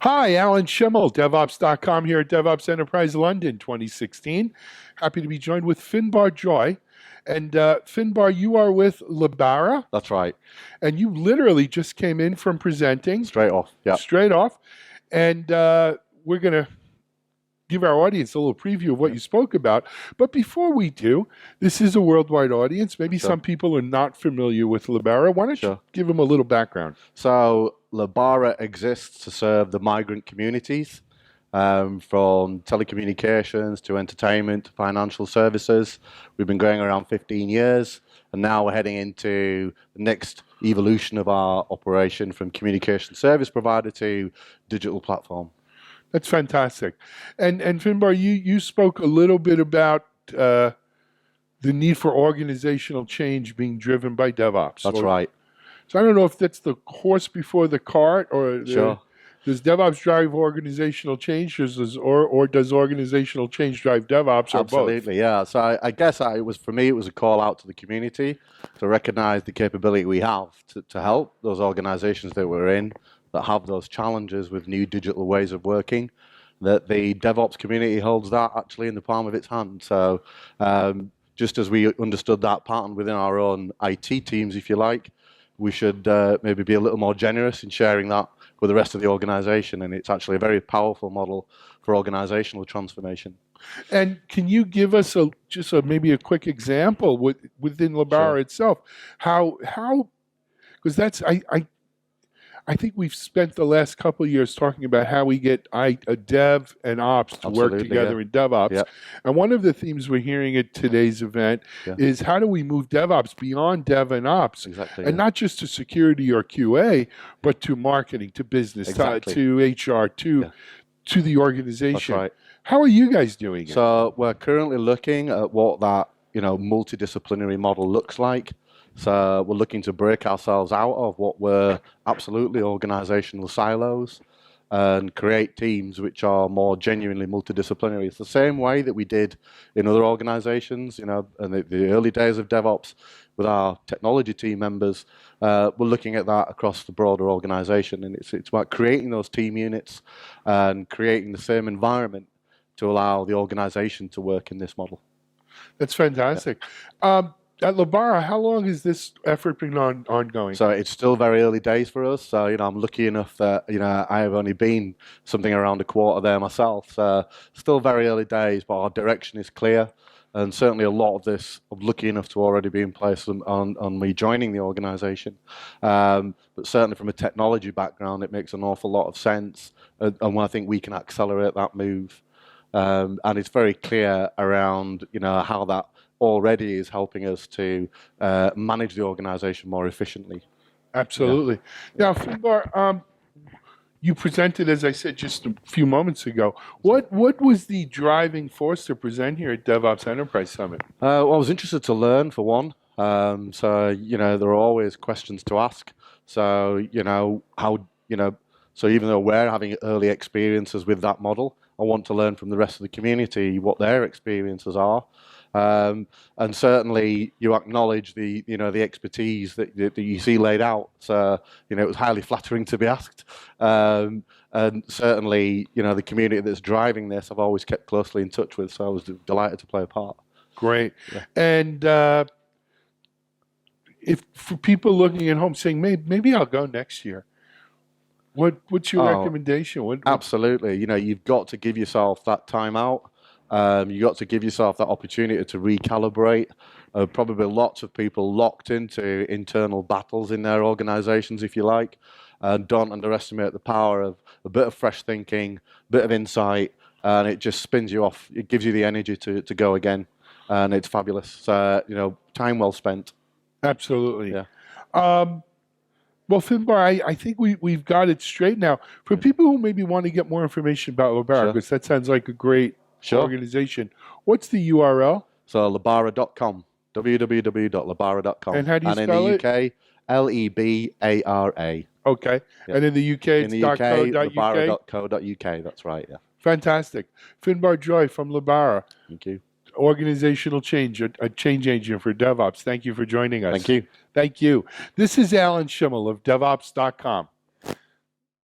Hi, Alan Schimmel, DevOps.com here at DevOps Enterprise London 2016. Happy to be joined with Finbarr Joy. And Finbarr, you are with Lebara, That's right. and you literally just came in from presenting Straight off. Yeah. straight off. And we're going to give our audience a little preview of what you spoke about. But before we do, this is a worldwide audience. Maybe Sure. some people are not familiar with Lebara. Why don't you Sure. give them a little background? So Lebara exists to serve the migrant communities, from telecommunications to entertainment to financial services. We've been going around 15 years, and now we're heading into the next evolution of our operation from communication service provider to digital platform. That's fantastic. And Finbarr, you spoke a little bit about the need for organizational change being driven by DevOps. That's right. So I don't know if that's the horse before the cart, or Sure. does DevOps drive organizational change, or does organizational change drive DevOps, or both? Absolutely, yeah. So I guess it was, for me, it was a call out to the community to recognize the capability we have to help those organizations that we're in that have those challenges with new digital ways of working, that the DevOps community holds that actually in the palm of its hand. So just as we understood that pattern within our own IT teams, if you like, we should maybe be a little more generous in sharing that with the rest of the organization. And it's actually a very powerful model for organizational transformation. And can you give us maybe a quick example within Lebara Sure. itself? How because that's I think we've spent the last couple of years talking about how we get a dev and ops to work Absolutely, together yeah. in DevOps. Yeah. And one of the themes we're hearing at today's event Yeah. is how do we move DevOps beyond dev and ops, Exactly. and Yeah. not just to security or QA, but to marketing, to business, Exactly. to HR, Yeah. to the organization. That's right. How are you guys doing it? So we're currently looking at what that multidisciplinary model looks like. So we're looking to break ourselves out of what were absolutely organizational silos and create teams which are more genuinely multidisciplinary. It's the same way that we did in other organizations, in the early days of DevOps with our technology team members. We're looking at that across the broader organization, and it's about creating those team units and creating the same environment to allow the organization to work in this model. That's fantastic. At Lebara, how long has this effort been ongoing? So it's still very early days for us. So, I'm lucky enough that, I have only been something around a quarter there myself. So still very early days, but our direction is clear. And certainly a lot of this, I'm lucky enough to already be in place on me joining the organization. But certainly from a technology background, it makes an awful lot of sense. And I think we can accelerate that move. And it's very clear around, how that already is helping us to manage the organization more efficiently. Absolutely. Now, Finbarr, you presented, as I said just a few moments ago. What was the driving force to present here at DevOps Enterprise Summit? Well, I was interested to learn, for one. So, there are always questions to ask. So, so even though we're having early experiences with that model, I want to learn from the rest of the community what their experiences are. And certainly you acknowledge the expertise that you see laid out. So, it was highly flattering to be asked. And certainly, the community that's driving this, I've always kept closely in touch with. So I was delighted to play a part. Great. Yeah. And if for people looking at home saying, maybe I'll go next year, what's your recommendation? Absolutely. You've got to give yourself that time out. You've got to give yourself that opportunity to recalibrate. Probably lots of people locked into internal battles in their organizations, if you like. Don't underestimate the power of a bit of fresh thinking, a bit of insight, and it just spins you off. It gives you the energy to go again, and it's fabulous. So, time well spent. Absolutely. Yeah. Well, Finbarr, I think we've got it straight now. For people who maybe want to get more information about Lebara, Sure. because that sounds like a great Sure. organization, what's the URL? So Lebara.com, www.lebara.com. And how do you spell in the it? UK, Lebara. Okay. Yeah. And in the UK, In it's the UK, .co.uk? lebara.co.uk. That's right, yeah. Fantastic. Finbarr Joy from Lebara. Thank you. Organizational change, a change agent for DevOps. Thank you for joining us. Thank you. Thank you. This is Alan Schimmel of DevOps.com.